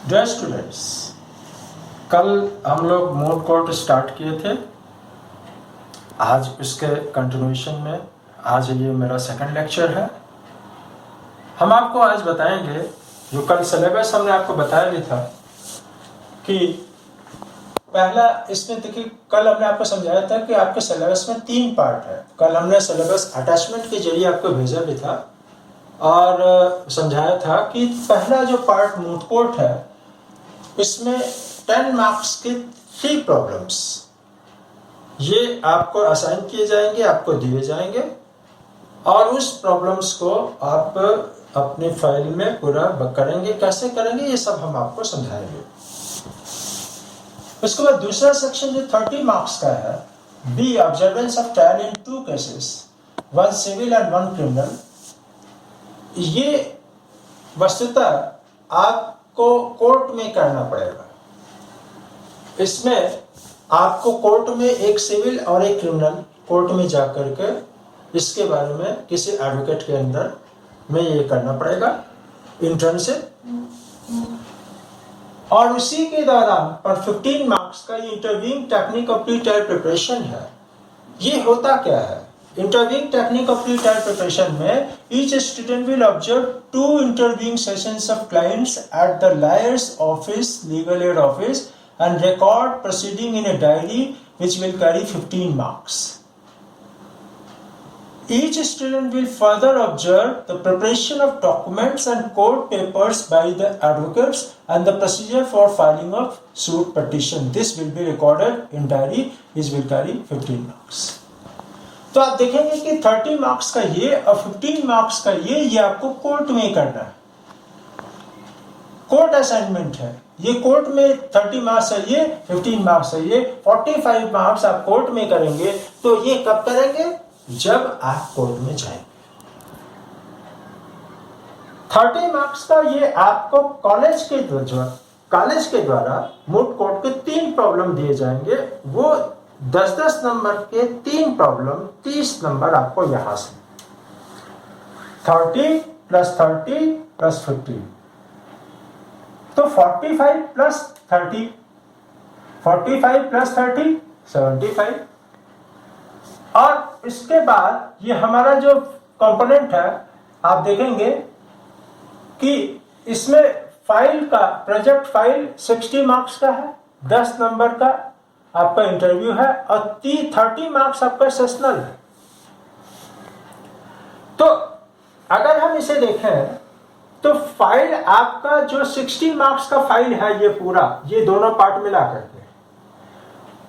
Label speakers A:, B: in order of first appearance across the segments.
A: Dear students, कल हम लोग मोड कोर्ट स्टार्ट किए थे। आज इसके कंटिन्यूएशन में आज ये मेरा सेकंड लेक्चर है। हम आपको आज बताएंगे, जो कल सिलेबस हमने आपको बताया भी था कि पहला इसमें देखिए, कल हमने आपको समझाया था कि आपके सिलेबस में 3 पार्ट है। कल हमने सिलेबस अटैचमेंट के जरिए आपको भेजा भी था और समझाया था कि पहला जो पार्ट मोड कोर्ट है, इसमें 10 मार्क्स के 3 प्रॉब्लम्स ये आपको असाइन किए जाएंगे, आपको दिए जाएंगे और उस प्रॉब्लम्स को आप अपनी फाइल में पूरा करेंगे। कैसे करेंगे ये सब हम आपको समझाएंगे। उसके बाद दूसरा सेक्शन जो 30 मार्क्स का है, B observance of trial in 2 cases, 1 civil and 1 criminal. ये वस्तुतः आपको कोर्ट में करना पड़ेगा। इसमें आपको कोर्ट में एक सिविल और एक क्रिमिनल कोर्ट में जाकर के इसके बारे में किसी एडवोकेट के अंदर में ये करना पड़ेगा इंटर्नशिप। और उसी के दौरान पर 15 मार्क्स का ये interviewing technique of pre trial preparation है। ये होता क्या है? Interviewing technique of pre trial preparation में each student will observe 2 interviewing sessions of clients at the lawyer's office, legal aid office, and record proceeding in a diary which will carry 15 marks. Each student will further observe the preparation of documents and court papers by the advocates and the procedure for filing of suit petition. This will be recorded in diary which will carry 15 marks. तो आप देखेंगे कि 30 marks का ये और 15 marks का ये आपको कोर्ट में करना है। कोर्ट असाइनमेंट है ये। कोर्ट में 30 मार्क्स है ये, 15 मार्क्स है ये, 45 मार्क्स आप कोर्ट में करेंगे। तो ये कब करेंगे? जब आप कोर्ट में जाएंगे। 30 मार्क्स का ये आपको कॉलेज के द्वारा मोड कोर्ट के 3 प्रॉब्लम दिए जाएंगे। वो 10-10 नंबर के 3 प्रॉब्लम, 30 नंबर आपको यहां से 30 + 30 + 50, तो 45 + 30, 45 + 30 75। और इसके बाद ये हमारा जो कंपोनेंट है, आप देखेंगे कि इसमें फाइल का प्रोजेक्ट फाइल 60 मार्क्स का है, 10 नंबर का आपका इंटरव्यू है और 30 मार्क्स आपका सेशनल है। तो अगर हम इसे देखें तो फाइल आपका जो 60 मार्क्स का फाइल है, ये पूरा, ये दोनों पार्ट मिला करके,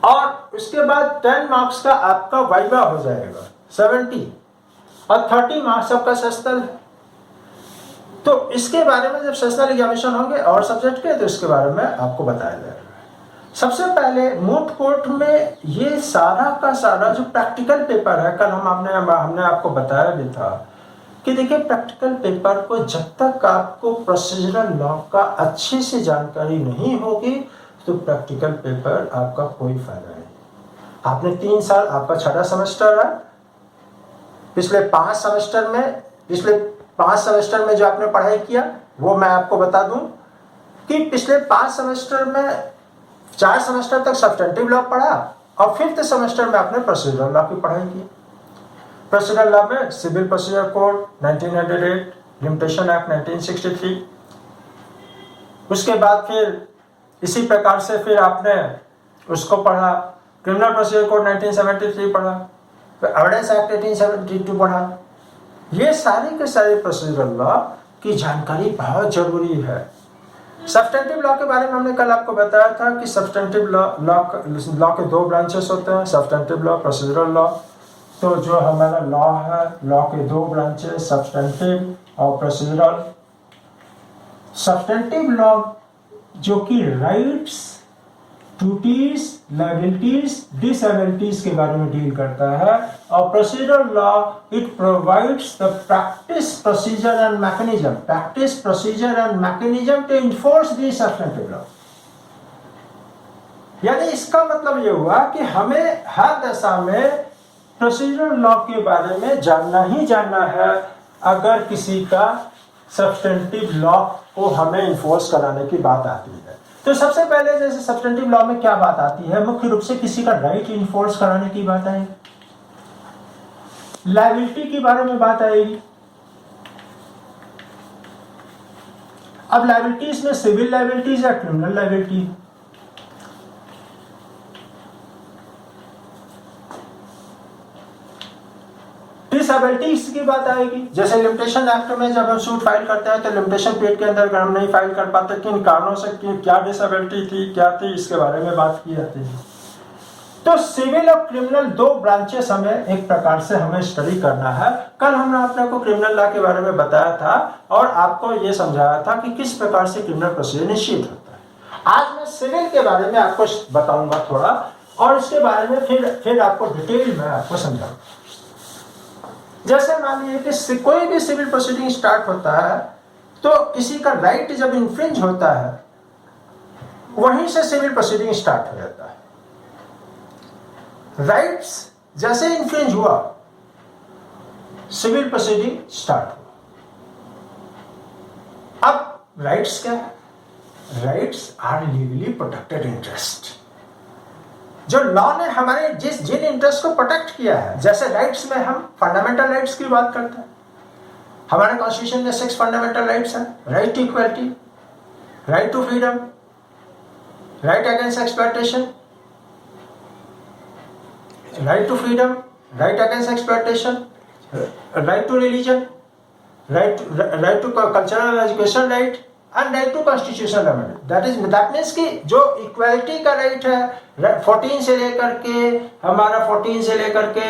A: और उसके बाद 10 मार्क्स का आपका वाइवा हो जाएगा 70 और 30 मार्क्स आपका सेशनल है। तो इसके बारे में जब सेशनल एग्जामिनेशन होंगे और सब्जेक्ट के, तो इसके बारे में आपको बताया जाएगा। सबसे पहले मोड कोर्ट में ये सारा का सारा जो प्रैक्टिकल पेपर है, कल हमने आपको बताया भी था कि देखिए, प्रैक्टिकल पेपर को जब तक आपको प्रोसीजरल लॉ का अच्छे से जानकारी नहीं होगी, तो प्रैक्टिकल पेपर आपका कोई फायदा नहीं। आपने 3 साल, आपका 6वां सेमेस्टर है, पिछले 5 सेमेस्टर में जो आपने पढ़ाई किया, वो मैं आपको बता दूं कि पिछले 5 सेमेस्टर में 4 सेमेस्टर तक सब्सटेंटिव लॉ पढ़ा और 5th सेमेस्टर में आपने प्रोसीजरल लॉ की पढ़ाई की। प्रोसीजरल लॉ में civil procedure code 1908, limitation act 1963। उसके बाद फिर इसी प्रकार से फिर आपने उसको पढ़ा, क्रिमिनल प्रोसीजर कोड 1973 पढ़ा, फिर एविडेंस एक्ट 1872 पढ़ा। ये सारी के सारे प्रोसीजरल लॉ की जानकारी बहुत जरूरी है। सब्सटेंटिव लॉ के बारे में हमने कल आपको बताया था कि सब्सटेंटिव लॉ के 2 ब्रांचेस होते हैं, सब्सटेंटिव लॉ, प्रोसीजरल लॉ। तो जो हमारा लॉ है, लॉ के 2 ब्रांचेस, सब्सटेंटिव और प्रोसीजरल। सब्सटेंटिव लॉ जो कि राइट्स, ड्यूटीज, लायबिलिटीज, डिसेबिलिटीज के बारे में डील करता है, और procedural law it provides the practice, procedure and mechanism to enforce this substantive law. यानी इसका मतलब ये हुआ कि हमें हर दशा में प्रोसीजरल लॉ के बारे में जानना ही जानना है, अगर किसी का सब्सटेंटिव लॉ को हमें इन्फोर्स कराने की बात आती है। तो सबसे पहले जैसे सब्सटेंटिव लॉ में क्या बात आती है, मुख्य रूप से किसी का राइट इन्फोर्स कराने की बात आएगी, लायबिलिटी के बारे में बात आएगी। अब लायबिलिटीज में सिविल लायबिलिटीज या क्रिमिनल लायबिलिटी, डिसेबिलिटीज की बात आएगी। जैसे लिमिटेशन एक्ट में जब हम सूट फाइल करते हैं तो लिमिटेशन पीरियड के अंदर हम नहीं फाइल कर पाते, किन कारणों से, क्या डिसेबिलिटी थी, क्या थी, इसके बारे में बात की जाती है। तो सिविल और क्रिमिनल दो ब्रांचेस हमें एक प्रकार से हमें स्टडी करना है। कल हमने आपने को क्रिमिनल लॉ के बारे में बताया था और आपको यह समझाया था कि किस प्रकार से क्रिमिनल प्रोसीजर निश्चित होता है। आज मैं सिविल के बारे में आपको बताऊंगा थोड़ा, और इसके बारे में फिर आपको डिटेल में आपको समझाऊंगा। जैसे मान लीजिए कि कोई भी सिविल प्रोसीडिंग स्टार्ट होता है तो किसी का राइट जब इन्फ्रिंज होता है वहीं से सिविल प्रोसीडिंग स्टार्ट हो जाता है। राइट्स जैसे इन्फ्रिंज हुआ सिविल प्रोसीडिंग स्टार्ट हुआ। अब राइट्स क्या है? Rights are legally protected interest, जो लॉ ने हमारे जिन इंटरेस्ट को प्रोटेक्ट किया है। जैसे राइट्स में हम फंडामेंटल राइट्स की बात करते हैं, हमारे कॉन्स्टिट्यूशन में 6 फंडामेंटल राइट्स हैं। Right to equality, right to freedom, right against exploitation, right to freedom, right against exploitation, right to religion, right to cultural education right, and right to constitutional amendment. That means कि जो equality का right है 14 से लेकर के हमारा 14 से लेकर के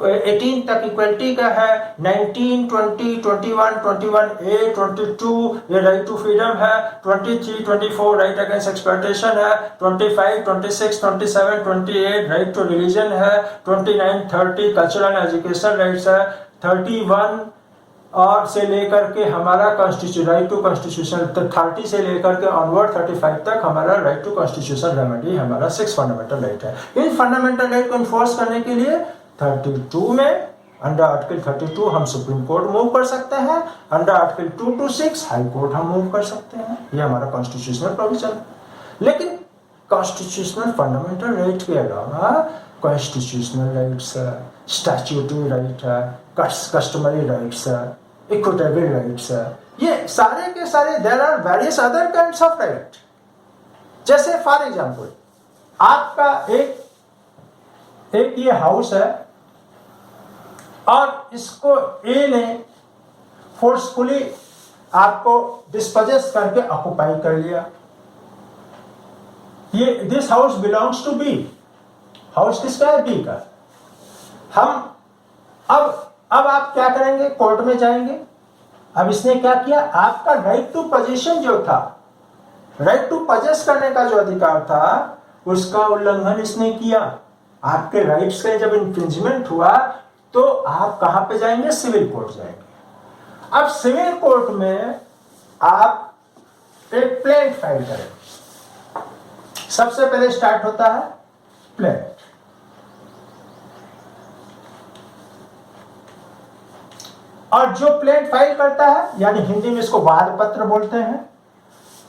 A: 18 तक इक्वालिटी का है, 19, 20, 21, 21A, 22 ये राइट टू फ्रीडम है, 23, 24 राइट अगेंस्ट एक्सप्लॉयटेशन है, 25, 26, 27, 28 राइट टू रिलीजन है, 29, 30 कल्चरल एजुकेशन राइट्स है, 31 और से लेकर के हमारा कॉन्स्टिट्यूशन राइट टू कॉन्स्टिट्यूशन 30 से लेकर के ऑनवर्ड 35 तक हमारा राइट टू कॉन्स्टिट्यूशन रेमेडी हमारा 6 फंडामेंटल राइट है। इन फंडामेंटल राइट को इन्फोर्स करने के लिए 32 में अंडर आर्टिकल 32 हम सुप्रीम कोर्ट मूव कर सकते हैं, under article 2 to 6 high court हम मूव कर सकते हैं। ये हमारा कॉन्स्टिट्यूशनल प्रोविजन है। लेकिन कॉन्स्टिट्यूशनल फंडामेंटल राइट के अलावा कॉन्स्टिट्यूशनल राइट्स है, स्टैट्यूटरी राइट है, कस्टमरी राइट्स है, इक्विटेबल राइट्स है, ये सारे के सारे there are various other kinds of right. जैसे फॉर एग्जांपल आपका एक ये हाउस है और इसको ए ने फोर्सफुली आपको डिस्पोजेस करके ऑक्युपाई कर लिया। ये this house belongs to B, house किसका है? बी का। हम अब आप क्या करेंगे? कोर्ट में जाएंगे। अब इसने क्या किया? आपका राइट टू पोजीशन जो था, राइट टू पोजेस करने का जो अधिकार था उसका उल्लंघन इसने किया। आपके राइट्स का जब इन्फ्रिंजमेंट हुआ तो आप कहां पे जाएंगे? सिविल कोर्ट जाएंगे। अब सिविल कोर्ट में आप एक प्लेंट फाइल करेंगे। सबसे पहले स्टार्ट होता है प्लेंट। और जो प्लेंट फाइल करता है, यानी हिंदी में इसको वाद पत्र बोलते हैं,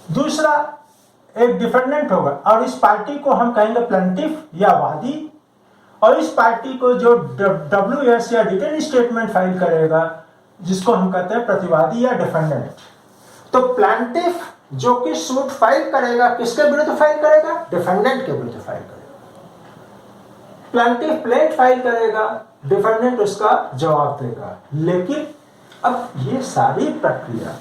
A: दूसरा एक डिफेंडेंट होगा और इस पार्टी को हम कहेंगे प्लेंटिफ या वादी, और इस पार्टी को जो WS या डिटेन स्टेटमेंट फाइल करेगा जिसको हम कहते हैं प्रतिवादी या डिफेंडेंट। तो प्लेंटिफ जो कि सूट फाइल करेगा किसके विरुद्ध फाइल करेगा? डिफेंडेंट के विरुद्ध फाइल करेगा। प्लेंटिफ प्लेंट फाइल करेगा, डिफेंडेंट उसका जवाब देगा। लेकिन अब ये सारी प्रक्रिया,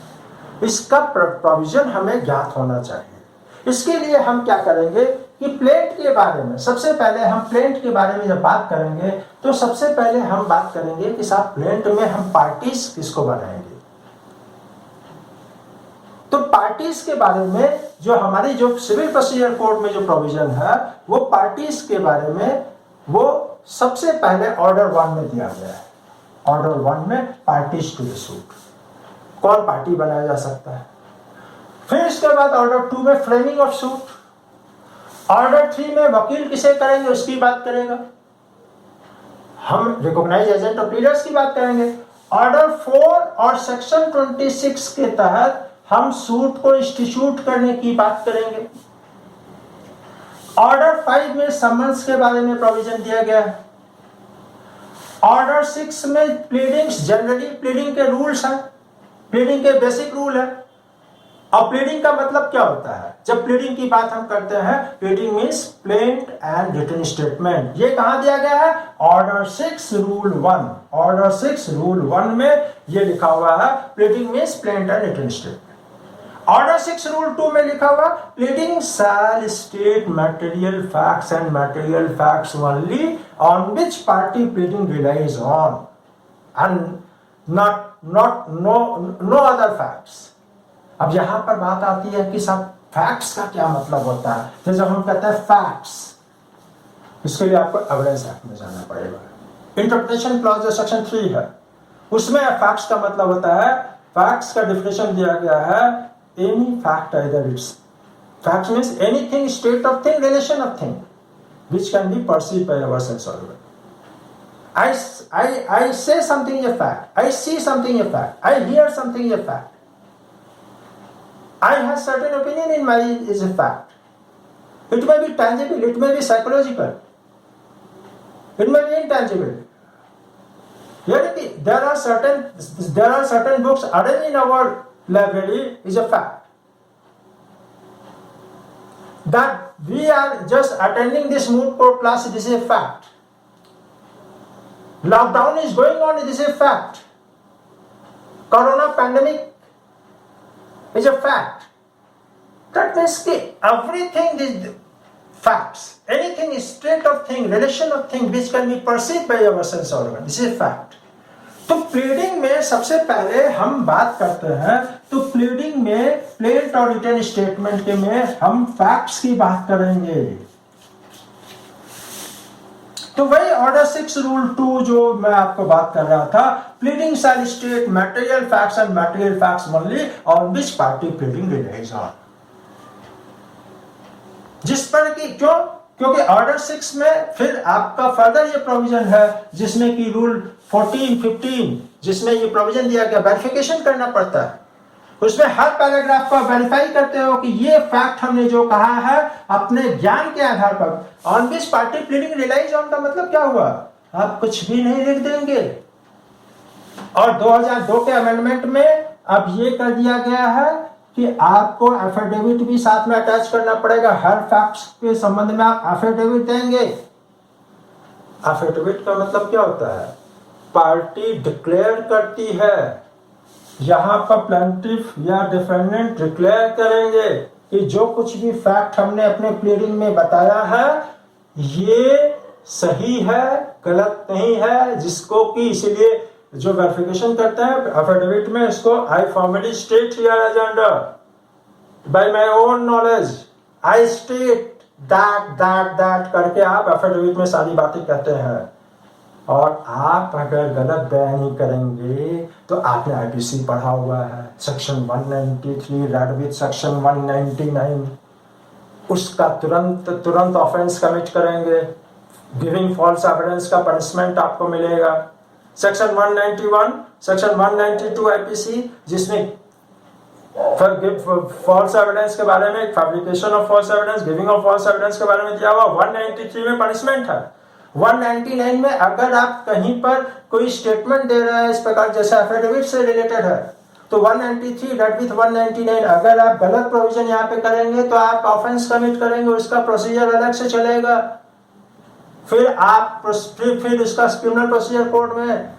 A: इसका प्रोविजन हमें ज्ञात होना चाहिए। इसके लिए हम क्या करेंगे कि प्लेंट के बारे में, सबसे पहले हम प्लेंट के बारे में जब बात करेंगे तो सबसे पहले हम बात करेंगे कि साहब प्लेंट में हम पार्टीज किसको बनाएंगे। तो पार्टीज के बारे में जो सिविल प्रोसीजर कोड में जो प्रोविजन है वो पार्टीज के बारे में वो सबसे पहले ऑर्डर 1 में दिया गया है। ऑर्डर 1 में पार्टीज टू द सूट, कौन पार्टी बनाया जा सकता है। फिर इसके बाद ऑर्डर 2 में फ्रेमिंग ऑफ सूट, ऑर्डर 3 में वकील किसे करेंगे उसकी बात करेगा, हम रिकॉग्नाइज एजेंट ऑफ प्लीडर्स की बात करेंगे। ऑर्डर 4 और सेक्शन 26 के तहत हम सूट को इंस्टीट्यूट करने की बात करेंगे। ऑर्डर 5 में समन्स के बारे में प्रोविजन दिया गया है। ऑर्डर 6 में प्लीडिंग्स, जनरली प्लीडिंग के रूल्स हैं, प्लीडिंग के बेसिक रूल है। अब प्लीडिंग का मतलब क्या होता है? जब प्लीडिंग की बात हम करते हैं, pleading means plaint and written statement. ये कहां दिया गया है? Order 6 rule 1। ऑर्डर 6 रूल 1 में ये लिखा हुआ है pleading means plaint and written statement. Order 6 rule 2 में लिखा हुआ pleading shall state material facts and material facts only on which party pleading relies on and no other facts. अब यहां पर बात आती है कि सब फैक्ट्स का क्या मतलब होता है। तो जब हम कहते हैं फैक्ट्स, इसके लिए आपको एविडेंस एक्ट में जाना पड़ेगा। इंटरप्रिटेशन क्लॉज जो सेक्शन 3 है, उसमें फैक्ट्स का मतलब होता है, फैक्ट्स का डिफिनेशन दिया गया है any fact, either it's facts means anything, state of thing, relation of thing which can be perceived by our sense organ. I say something a fact, I see something a fact, I hear something a fact, I have certain opinion in my is a fact. It may be tangible, it may be psychological, it may be intangible. There are certain books arranged in our library is a fact. That we are just attending this moot court class, this is a fact. Lockdown is going on, this is a fact. Corona pandemic is a fact. That means everything is facts. Anything is state of thing, relation of thing which can be perceived by our sense organ, this is a fact. तो pleading में सबसे पहले हम बात करते हैं, तो pleading में प्लेंट और रिटन स्टेटमेंट के में हम फैक्ट्स की बात करेंगे। तो वही ऑर्डर 6 रूल 2 जो मैं आपको बात कर रहा था, pleading shall state material facts and material facts only on which party pleading relies on. जिस पर कि क्यों? क्योंकि ऑर्डर 6 में फिर आपका फर्दर ये प्रोविजन है जिसमें कि रूल 14, 15 जिसमें ये प्रोविजन दिया गया, वेरिफिकेशन करना पड़ता है। उसमें हर पैराग्राफ को वेरीफाई करते हो कि ये फैक्ट हमने जो कहा है अपने ज्ञान के आधार पर। On this party pleading relies on का मतलब क्या हुआ? आप कुछ भी नहीं लिख देंगे। और 2002 के अमेंडमेंट में अब ये कर दिया गया है कि आपको एफिडेविट भी साथ में अटैच करना पड़ेगा। हर फैक्ट्स के संबंध में आप एफिडेविट देंगे। एफिडेविट का मतलब क्या होता है? पार्टी डिक्लेयर करती है। यहां पर प्लेंटिफ या डिफेंडेंट डिक्लेयर करेंगे कि जो कुछ भी फैक्ट हमने अपने प्लीडिंग में बताया है ये सही है, गलत नहीं है, जिसको कि इसलिए जो वेरिफिकेशन करते हैं एफिडेविट में, इसको I formally state here as under by my own knowledge I state that करके आप एफिडेविट में सारी बातें कहते हैं। और आप अगर गलत बयानी करेंगे तो आपने आईपीसी पढ़ा हुआ है, सेक्शन 193 रेड विथ सेक्शन 199, उसका तुरंत ऑफेंस कमिट करेंगे। गिविंग फॉल्स एविडेंस का पनिशमेंट आपको मिलेगा। सेक्शन 191, सेक्शन 192 आईपीसी जिसमें फॉल्स एविडेंस के बारे में, fabrication of false evidence, giving of false evidence के बारे में दिया हुआ। 193 में पनिशमेंट है। 199 में अगर आप कहीं पर कोई स्टेटमेंट दे रहे हैं इस प्रकार जैसे एफिडेविट से रिलेटेड है तो 193 डेट विथ 199 अगर आप गलत प्रोविजन यहाँ पे करेंगे तो आप ऑफेंस कमिट करेंगे, उसका प्रोसीजर अलग से चलेगा। फिर आप फिर उसका क्रिमिनल प्रोसीजर कोड में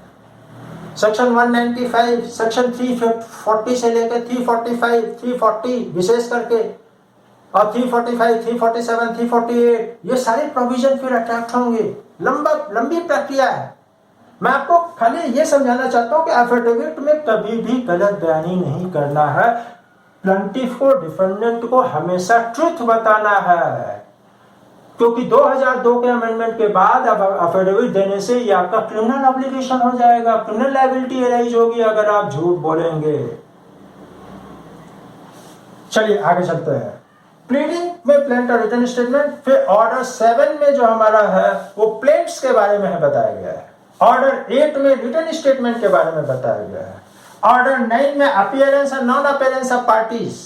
A: सेक्शन 195, सेक्शन 340 से लेकर 345, 340 विशेष करके और 345, 347, 348 ये सारे प्रोविजन फिर अट्रैक्ट होंगे। लंबी प्रक्रिया है। मैं आपको खाली ये समझाना चाहता हूं कि एफिडेविट में कभी भी गलत बयानी नहीं करना है। प्लेंटिफ को, डिफेंडेंट को हमेशा ट्रुथ बताना है, क्योंकि 2002 के अमेंडमेंट के बाद अब एफिडेविट देने से ये आपका क्रिमिनल ऑब्लिगेशन हो जाएगा, क्रिमिनल लायबिलिटी अराइज होगी अगर आप झूठ बोलेंगे। चलिए आगे चलते हैं। प्लीडिंग में प्लेंट और रिटन स्टेटमेंट। फिर ऑर्डर 7 में जो हमारा है वो प्लेंट्स के बारे में है बताया गया है। ऑर्डर 8 में रिटर्न स्टेटमेंट के बारे में बताया गया है। ऑर्डर 9 में अपीयरेंस और नॉन अपीयरेंस ऑफ पार्टीज,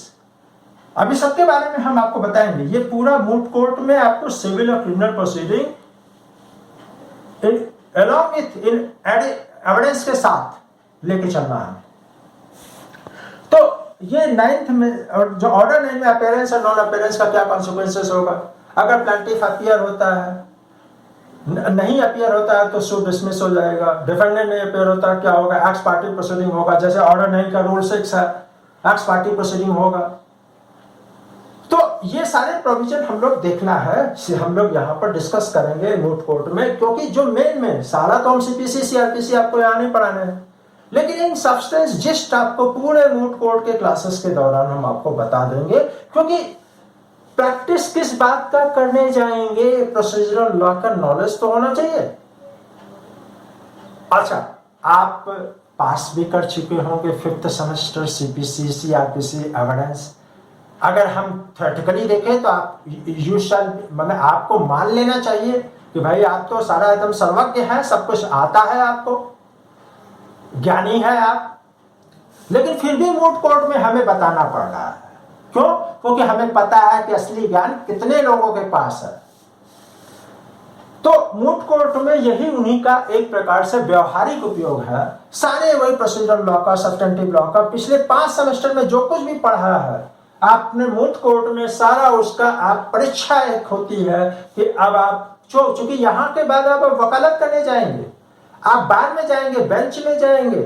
A: अभी सबके बारे में हम आपको बताएंगे। ये पूरा मूट कोर्ट में आपको सिविल और criminal proceeding along with evidence के साथ लेके चलना है। तो ये 9th में, और जो ऑर्डर 9 में अपीयरेंस और नॉन अपीयरेंस का क्या कॉन्सिक्वेंसेस होगा। अगर प्लांटिफ अपीयर होता है, नहीं अपीयर होता है तो सूट डिसमिस हो जाएगा। डिफेंडेंट नहीं अपीयर होता है क्या होगा, एक्स पार्टी प्रोसीडिंग होगा। जैसे ऑर्डर 9 का रूल 6 है, एक्स पार्टी प्रोसीडिंग होगा। तो ये सारे प्रोविजन हम लोग देखना है, हम लोग यहाँ पर डिस्कस करेंगे मूट कोर्ट में, क्योंकि जो मेन सारा तो हम सीपीसी सीआरपीसी आपको यहाँ नहीं पढ़ाने हैं, लेकिन इन सब्सटेंस जिस्ट आपको पूरे मूट कोर्ट के क्लासेस के दौरान हम आपको बता देंगे, क्योंकि प्रैक्टिस किस बात का करने जाएंगे, प्रोसीजरल लॉ का नॉलेज तो होना चाहिए। अच्छा, आप पास भी कर चुके होंगे 5th semester CPC CrPC evidence. अगर हम थ्योरेटिकली देखें तो आप मतलब आपको मान लेना चाहिए कि भाई आप तो सारा एकदम सर्वज्ञ है, सब कुछ आता है, आपको ज्ञानी है आप। लेकिन फिर भी मूट कोर्ट में हमें बताना पड़ रहा है। क्यों? क्योंकि हमें पता है कि असली ज्ञान कितने लोगों के पास है। तो मूट कोर्ट में यही उन्हीं का एक प्रकार से व्यवहारिक उपयोग है। सारे वही प्रोसीजरल लॉ का, सब्सटेंटिव लॉ का, पिछले 5 सेमेस्टर में जो कुछ भी पढ़ा है आपने मूट कोर्ट में, सारा उसका आप परीक्षा एक होती है कि अब आप चूंकि यहां के बाद आप वकालत करने जाएंगे, आप बार में जाएंगे, बेंच में जाएंगे,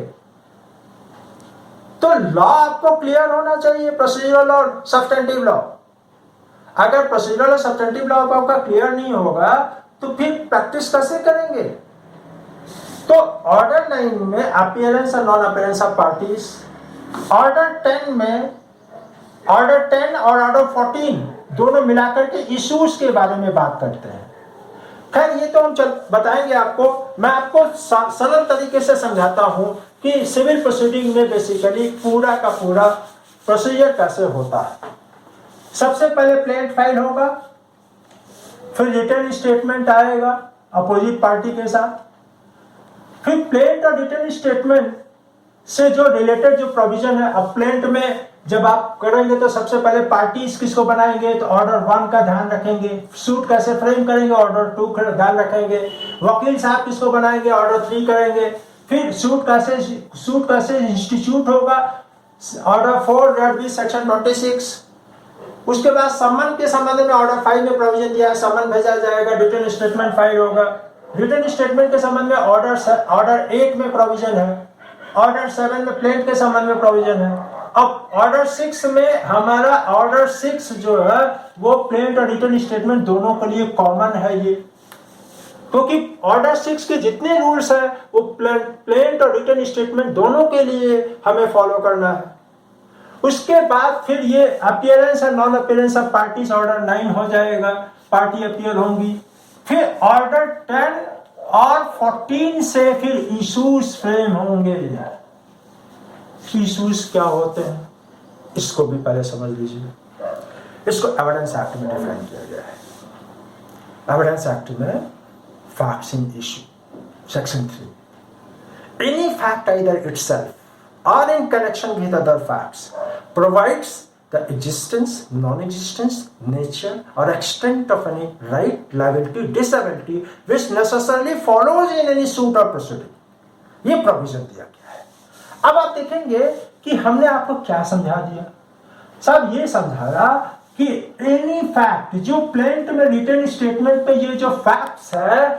A: तो लॉ आपको क्लियर होना चाहिए, प्रोसीजरल और सब्सटेंटिव लॉ। अगर प्रोसीजरल और सब्सटेंटिव लॉ आपका क्लियर नहीं होगा तो फिर प्रैक्टिस कैसे करेंगे। तो ऑर्डर 9 में अपीयरेंस और non appearance of parties, order 10 में, ऑर्डर 10 और ऑर्डर 14 दोनों मिलाकर के इश्यूज के बारे में बात करते हैं। खैर ये तो हम बताएंगे आपको। मैं आपको सरल तरीके से समझाता हूं कि सिविल प्रोसीडिंग में बेसिकली पूरा का पूरा प्रोसीजर कैसे होता है। सबसे पहले प्लेंट फाइल होगा, फिर रिटर्न स्टेटमेंट आएगा अपोजिट पार्टी के साथ, फिर प्लेंट और रिटर्न स्टेटमेंट से जो रिलेटेड जो प्रोविजन है। अब प्लेंट में जब आप करेंगे तो सबसे पहले पार्टीज किसको बनाएंगे, तो ऑर्डर 1 का ध्यान रखेंगे। सूट कैसे फ्रेम करेंगे, ऑर्डर 2 का ध्यान रखेंगे। वकील साहब किसको बनाएंगे, ऑर्डर 3 करेंगे। फिर सूट कैसे इंस्टीट्यूट होगा, ऑर्डर 4 रेड बी सेक्शन 26। उसके बाद सम्मन के संबंध में ऑर्डर 5 में प्रोविजन दिया है, सम्मन भेजा जाएगा, रिटर्न स्टेटमेंट फाइल होगा। रिटर्न स्टेटमेंट के संबंध में ऑर्डर 8 में प्रोविजन है, ऑर्डर 7 में प्लेंट के संबंध में प्रोविजन है। अब ऑर्डर 6 में हमारा ऑर्डर 6 जो है वो प्लेंट और रिटर्न स्टेटमेंट दोनों के लिए कॉमन है ये, क्योंकि ऑर्डर 6 के जितने रूल्स हैं वो प्लेंट और रिटर्न स्टेटमेंट दोनों के लिए हमें फॉलो करना है। उसके बाद फिर ये अपीयरेंस और non appearance of parties order 9 हो जाएगा, पार्टी अपीयर होंगी। फिर ऑर्डर 10 और 14 से फिर इश्यूज फ्रेम होंगे। इश्यूज क्या होते हैं इसको भी पहले समझ लीजिए। इसको एविडेंस एक्ट में डिफाइन किया गया है। एविडेंस एक्ट में facts in issue section 3, any fact either itself or in connection with other facts provides the existence, non-existence, nature or extent of any right, liability, disability which necessarily follows in any suit or proceeding. ये provision दिया गया है। अब आप देखेंगे कि हमने आपको क्या समझा दिया। साहब ये समझाया कि एनी फैक्ट जो प्लेंट में रिटर्न स्टेटमेंट पे ये जो फैक्ट्स है